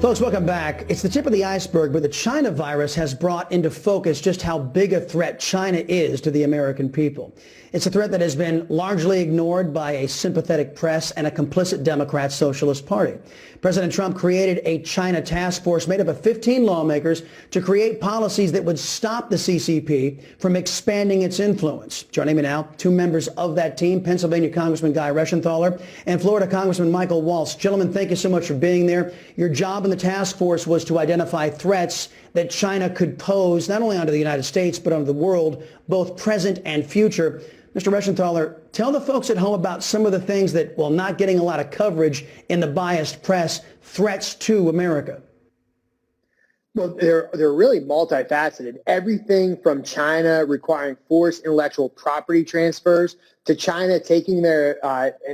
Folks, welcome back. It's the tip of the iceberg, but the China virus has brought into focus just how big a threat China is to the American people. It's a threat that has been largely ignored by a sympathetic press and a complicit Democrat Socialist Party. President Trump created a China task force made up of 15 lawmakers to create policies that would stop the CCP from expanding its influence. Joining me now, two members of that team, Pennsylvania Congressman Guy Reschenthaler and Florida Congressman Michael Waltz. Gentlemen, thank you so much for being there. Your job in the task force was to identify threats that China could pose not only onto the United States, but onto the world, both present and future. Mr. Reschenthaler, tell the folks at home about some of the things that, while not getting a lot of coverage in the biased press, threats to America. Well, they're really multifaceted. Everything from China requiring forced intellectual property transfers to China taking their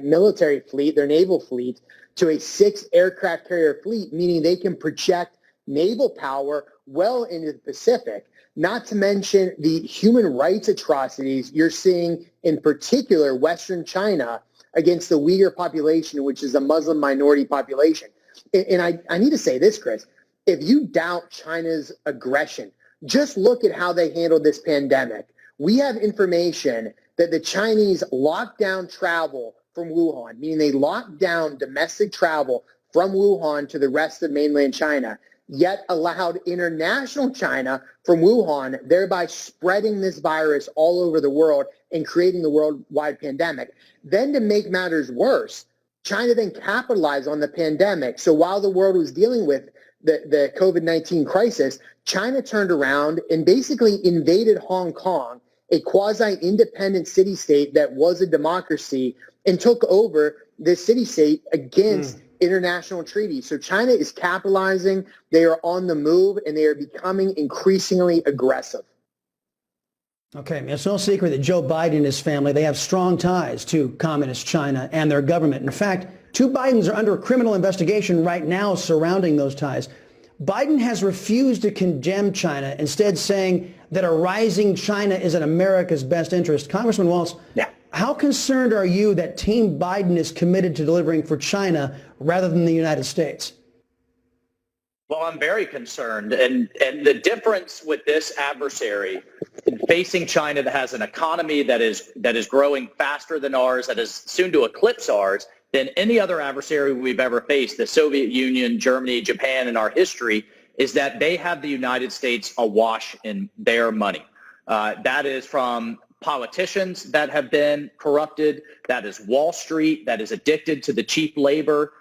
military fleet, their naval fleet, to a 6-aircraft carrier fleet, meaning they can project naval power well into the Pacific. Not to mention the human rights atrocities you're seeing in particular Western China against the Uyghur population, which is a Muslim minority population. And I need to say this, Chris. If you doubt China's aggression, just look at how they handled this pandemic. We have information that the Chinese locked down travel from Wuhan, meaning they locked down domestic travel from Wuhan to the rest of mainland China, yet allowed international China from Wuhan, thereby spreading this virus all over the world and creating the worldwide pandemic. Then to make matters worse, China then capitalized on the pandemic. So while the world was dealing with the COVID-19 crisis, China turned around and basically invaded Hong Kong, a quasi-independent city-state that was a democracy, and took over the city-state against international treaties. So China is capitalizing, they are on the move, and they are becoming increasingly aggressive. Okay, it's no secret that Joe Biden and his family, they have strong ties to communist China and their government. In fact, two Bidens are under a criminal investigation right now surrounding those ties. Biden has refused to condemn China, instead saying that a rising China is in America's best interest. Congressman Waltz, how concerned are you that Team Biden is committed to delivering for China rather than the United States? Well, I'm very concerned. And the difference with this adversary facing China that has an economy that is growing faster than ours, that is soon to eclipse ours, than any other adversary we've ever faced, the Soviet Union, Germany, Japan in our history, is that they have the United States awash in their money. That is from politicians that have been corrupted, that is Wall Street, that is addicted to the cheap labor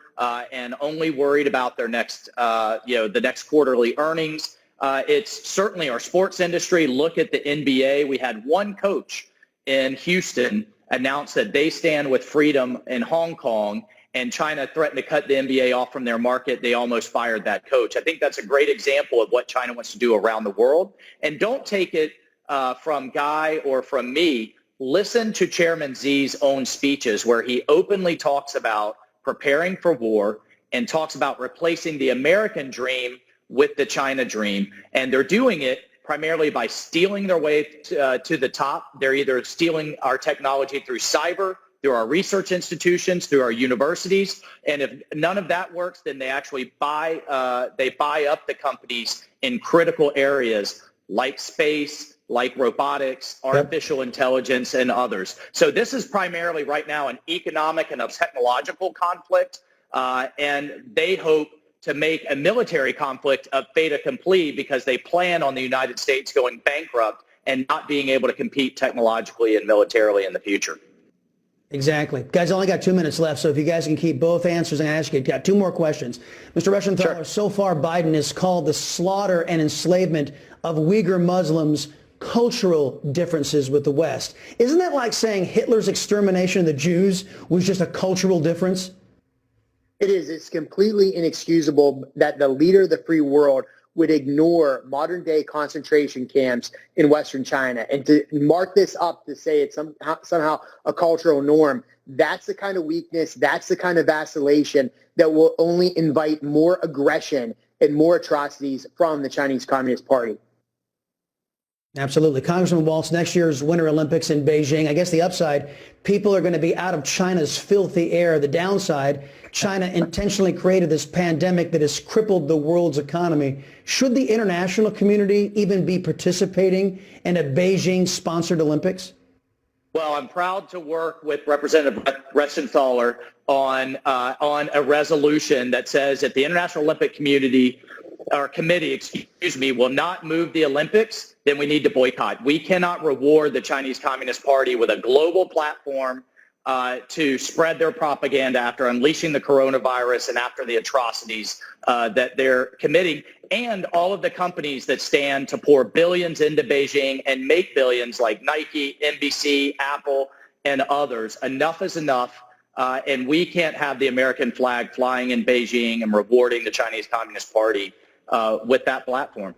and only worried about their next, the next quarterly earnings. It's certainly our sports industry. Look at the NBA. We had one coach in Houston announced that they stand with freedom in Hong Kong, and China threatened to cut the NBA off from their market. They almost fired that coach. I think that's a great example of what China wants to do around the world. And don't take it from Guy or from me. Listen to Chairman Xi's own speeches where he openly talks about preparing for war and talks about replacing the American dream with the China dream. And they're doing it primarily by stealing their way to the top. They're either stealing our technology through cyber, through our research institutions, through our universities. And if none of that works, then they actually buy up the companies in critical areas like space, like robotics, artificial intelligence, and others. So this is primarily right now an economic and a technological conflict, and they hope to make a military conflict a fait accompli because they plan on the United States going bankrupt and not being able to compete technologically and militarily in the future. Exactly. Guys, I only got 2 minutes left, so if you guys can keep both answers, and I ask you, got two more questions. Mr. Reschenthaler, Sure. So far Biden has called the slaughter and enslavement of Uyghur Muslims cultural differences with the West. Isn't that like saying Hitler's extermination of the Jews was just a cultural difference? It is. It's completely inexcusable that the leader of the free world would ignore modern-day concentration camps in Western China. And to mark this up to say it's somehow a cultural norm, that's the kind of weakness, that's the kind of vacillation that will only invite more aggression and more atrocities from the Chinese Communist Party. Absolutely. Congressman Waltz, next year's Winter Olympics in Beijing, I guess the upside, people are going to be out of China's filthy air. The downside, China intentionally created this pandemic that has crippled the world's economy. Should the international community even be participating in a Beijing-sponsored Olympics? Well, I'm proud to work with Representative Ressenthaler on a resolution that says if the International Olympic Committee, will not move the Olympics, then we need to boycott. We cannot reward the Chinese Communist Party with a global platform to spread their propaganda after unleashing the coronavirus and after the atrocities that they're committing, and all of the companies that stand to pour billions into Beijing and make billions like Nike, NBC, Apple, and others. Enough is enough, and we can't have the American flag flying in Beijing and rewarding the Chinese Communist Party with that platform.